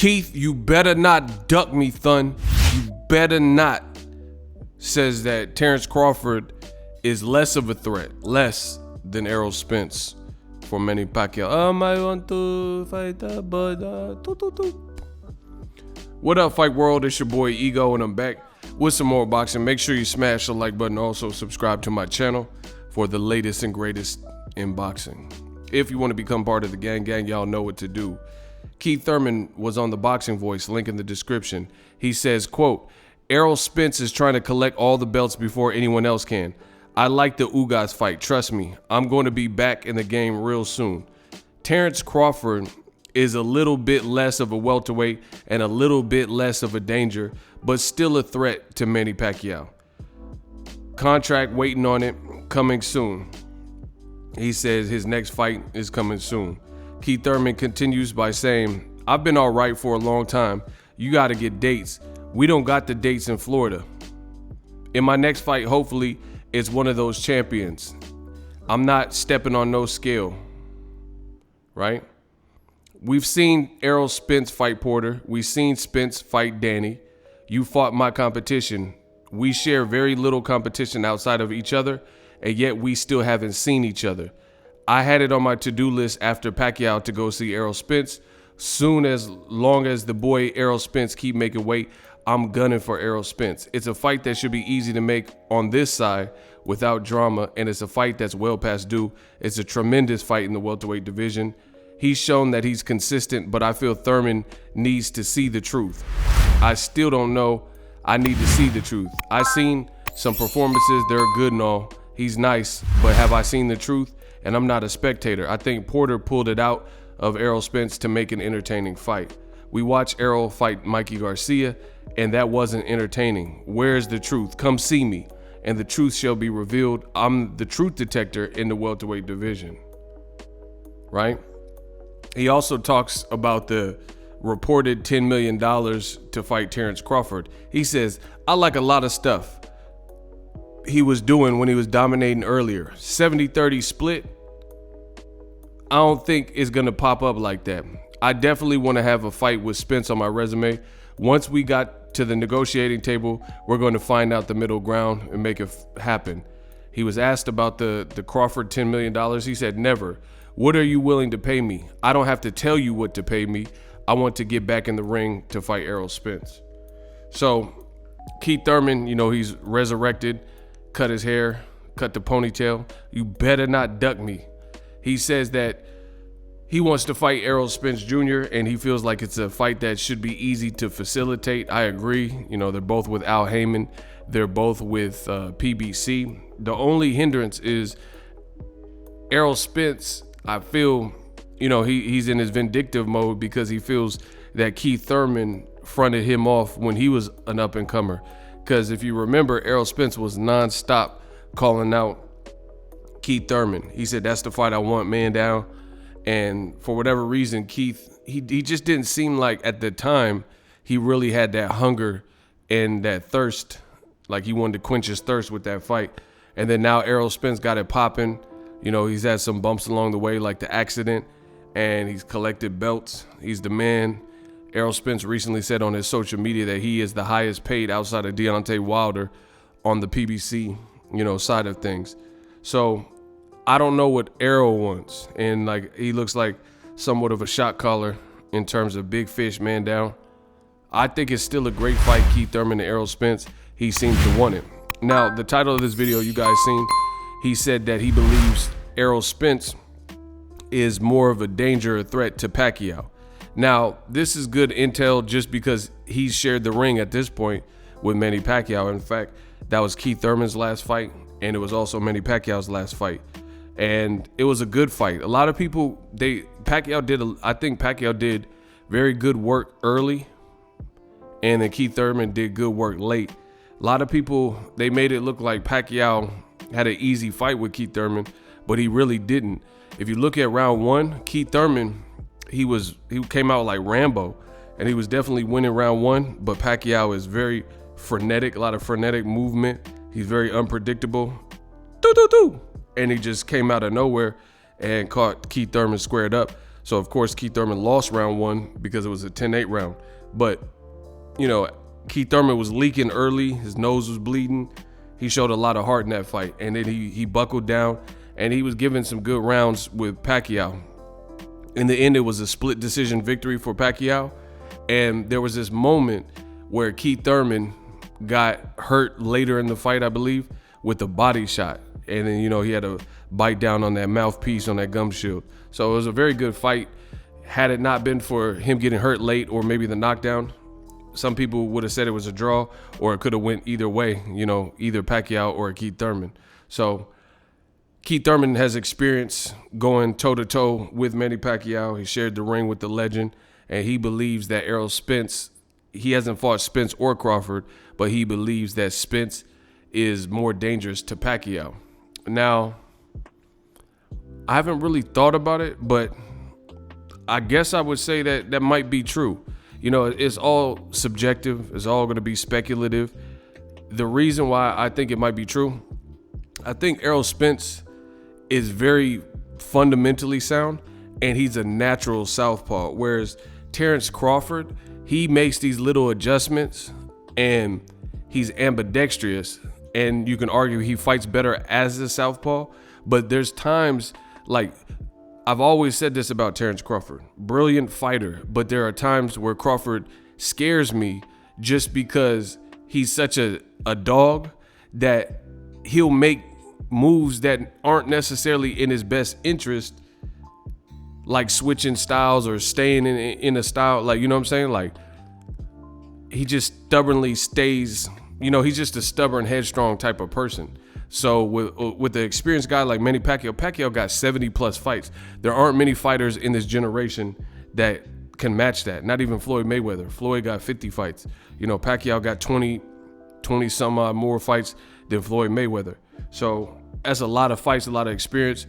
Keith, you better not duck me, Thun. You better not. Says that Terrence Crawford is less of a threat, less than Errol Spence for Manny Pacquiao. I want to fight, but What up, Fight World? It's your boy Ego, and I'm back with some more boxing. Make sure you smash the like button. Also, subscribe to my channel for the latest and greatest in boxing. If you want to become part of the gang, y'all know what to do. Keith Thurman was on the Boxing Voice, link in the description. He says, quote, Errol Spence is trying to collect all the belts before anyone else can. I like the Ugas fight. Trust me, I'm going to be back in the game real soon. Terrence Crawford is a little bit less of a welterweight and a little bit less of a danger, but still a threat to Manny Pacquiao. Contract waiting on it, coming soon. He says his next fight is coming soon. Keith Thurman continues by saying, I've been all right for a long time. You got to get dates. We don't got the dates in Florida. In my next fight, hopefully, it's one of those champions. I'm not stepping on no scale, right? We've seen Errol Spence fight Porter. We've seen Spence fight Danny. You fought my competition. We share very little competition outside of each other, and yet we still haven't seen each other. I had it on my to-do list after Pacquiao to go see Errol Spence. As long as the boy Errol Spence keep making weight, I'm gunning for Errol Spence. It's a fight that should be easy to make on this side without drama, and it's a fight that's well past due. It's a tremendous fight in the welterweight division. He's shown that he's consistent, but I feel Thurman needs to see the truth. I still don't know. I need to see the truth. I've seen some performances. They're good and all. He's nice, but have I seen the truth? And I'm not a spectator. I think Porter pulled it out of Errol Spence to make an entertaining fight. We watched Errol fight Mikey Garcia, and that wasn't entertaining. Where's the truth? Come see me, and the truth shall be revealed. I'm the truth detector in the welterweight division, right? He also talks about the reported $10 million to fight Terrence Crawford. He says, I like a lot of stuff he was doing when he was dominating earlier. 70-30 split, I don't think it's going to pop up like that. I definitely want to have a fight with Spence on my resume. Once we got to the negotiating table, we're going to find out the middle ground and make it happen. He was asked about the Crawford $10 million. He said, never. What are you willing to pay me? I don't have to tell you what to pay me. I want to get back in the ring to fight Errol Spence. So Keith Thurman, you know, he's resurrected, cut his hair, cut the ponytail. You better not duck me. He says that he wants to fight Errol Spence Jr. and he feels like it's a fight that should be easy to facilitate. I agree. You know, they're both with Al Heyman. They're both with PBC. The only hindrance is Errol Spence. I feel, you know, he's in his vindictive mode because he feels that Keith Thurman fronted him off when he was an up-and-comer. Because if you remember, Errol Spence was nonstop calling out Keith Thurman. He said, that's the fight I want, man down. And for whatever reason, Keith, he just didn't seem like at the time he really had that hunger and that thirst, like he wanted to quench his thirst with that fight. And then now Errol Spence got it popping. You know, he's had some bumps along the way, like the accident, and he's collected belts. He's the man. Errol Spence recently said on his social media that he is the highest paid outside of Deontay Wilder on the PBC, you know, side of things. So I don't know what Errol wants. And like, he looks like somewhat of a shot caller in terms of big fish, man down. I think it's still a great fight, Keith Thurman and Errol Spence. He seems to want it. Now, the title of this video you guys seen, he said that he believes Errol Spence is more of a danger or threat to Pacquiao. Now, this is good intel just because he's shared the ring at this point with Manny Pacquiao. In fact, that was Keith Thurman's last fight, and it was also Manny Pacquiao's last fight. And it was a good fight. A lot of people, I think Pacquiao did very good work early, and then Keith Thurman did good work late. A lot of people, they made it look like Pacquiao had an easy fight with Keith Thurman, but he really didn't. If you look at round one, Keith Thurman, he came out like Rambo, and he was definitely winning round one, but Pacquiao is very frenetic, a lot of frenetic movement. He's very unpredictable. And he just came out of nowhere and caught Keith Thurman squared up. So of course Keith Thurman lost round 1 because it was a 10-8 round. But Keith Thurman was leaking early. His nose was bleeding. He showed a lot of heart in that fight, and then he buckled down, and he was giving some good rounds with Pacquiao. In the end, it was a split decision victory for Pacquiao, and there was this moment where Keith Thurman got hurt later in the fight, I believe, with a body shot, and then he had to bite down on that mouthpiece on that gum shield. So it was a very good fight. Had it not been for him getting hurt late or maybe the knockdown, some people would have said it was a draw, or it could have went either way, either Pacquiao or Keith Thurman. So Keith Thurman has experience going toe-to-toe with Manny Pacquiao. He shared the ring with the legend, and he believes that Errol Spence, he hasn't fought Spence or Crawford, but he believes that Spence is more dangerous to Pacquiao. Now, I haven't really thought about it, but I guess I would say that might be true. It's all subjective. It's all going to be speculative. The reason why I think it might be true, I think Errol Spence is very fundamentally sound, and he's a natural southpaw, whereas Terrence Crawford, he makes these little adjustments, and he's ambidextrous, and you can argue he fights better as a southpaw, but there's times, like, I've always said this about Terrence Crawford, brilliant fighter, but there are times where Crawford scares me just because he's such a dog that he'll make moves that aren't necessarily in his best interest, like switching styles or staying in a style, like, you know what I'm saying? Like, he just stubbornly stays, he's just a stubborn, headstrong type of person. So with the experienced guy like Manny Pacquiao got 70 plus fights. There aren't many fighters in this generation that can match that. Not even Floyd Mayweather. Floyd got 50 fights. Pacquiao got 20 some odd more fights than Floyd Mayweather. So that's a lot of fights, a lot of experience.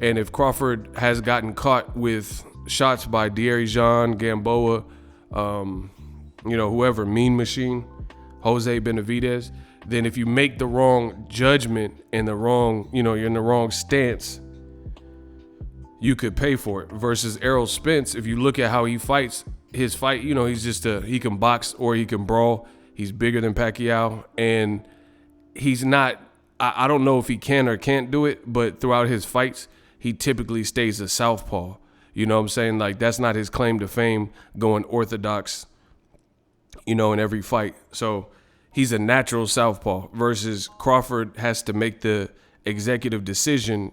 And if Crawford has gotten caught with shots by Jean, Gamboa, whoever, Mean Machine, Jose Benavidez, then if you make the wrong judgment and the wrong, you're in the wrong stance, you could pay for it. Versus Errol Spence, if you look at how he fights, his fight, he's just he can box or he can brawl. He's bigger than Pacquiao, and he's not, I don't know if he can or can't do it, but throughout his fights, he typically stays a southpaw. You know what I'm saying? Like, that's not his claim to fame, going orthodox, in every fight. So he's a natural southpaw, versus Crawford has to make the executive decision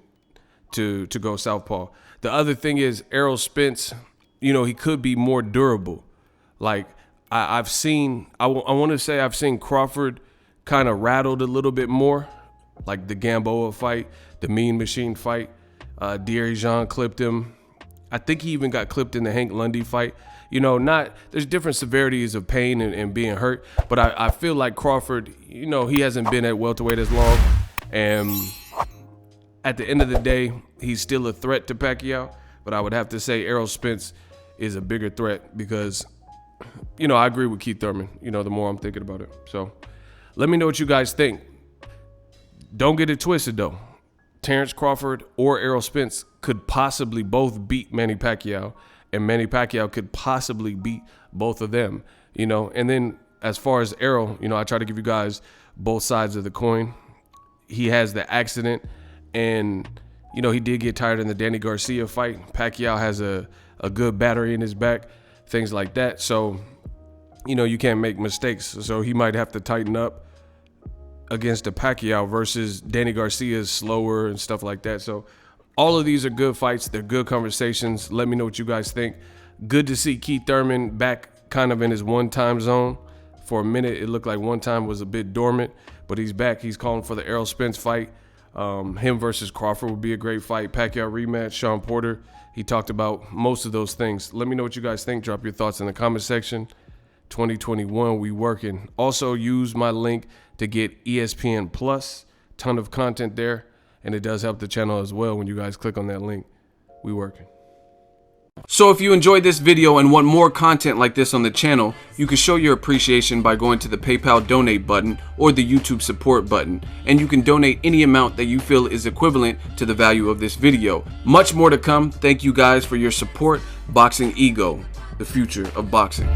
to go southpaw. The other thing is Errol Spence, he could be more durable. Like, I've seen Crawford kind of rattled a little bit more, like the Gamboa fight, the Mean Machine fight. Jean clipped him. I think he even got clipped in the Hank Lundy fight. There's different severities of pain and being hurt, but I feel like Crawford, he hasn't been at welterweight as long, and at the end of the day, he's still a threat to Pacquiao, but I would have to say Errol Spence is a bigger threat because, I agree with Keith Thurman, the more I'm thinking about it. So let me know what you guys think. Don't get it twisted, though. Terrence Crawford or Errol Spence could possibly both beat Manny Pacquiao, and Manny Pacquiao could possibly beat both of them, And then as far as Errol, I try to give you guys both sides of the coin. He has the accident, and, he did get tired in the Danny Garcia fight. Pacquiao has a good battery in his back, things like that. So, you can't make mistakes. So he might have to tighten up against the Pacquiao, versus Danny Garcia is slower and stuff like that. So all of these are good fights. They're good conversations. Let me know what you guys think. Good to see Keith Thurman back kind of in his one-time zone. For a minute, it looked like one time was a bit dormant, but he's back. He's calling for the Errol Spence fight. Him versus Crawford would be a great fight. Pacquiao rematch, Sean Porter. He talked about most of those things. Let me know what you guys think. Drop your thoughts in the comment section. 2021, we working. Also, use my link to get ESPN Plus. Ton of content there. And it does help the channel as well when you guys click on that link. We working. So if you enjoyed this video and want more content like this on the channel, you can show your appreciation by going to the PayPal donate button or the YouTube support button, and you can donate any amount that you feel is equivalent to the value of this video. Much more to come. Thank you guys for your support. Boxingego, the future of boxing.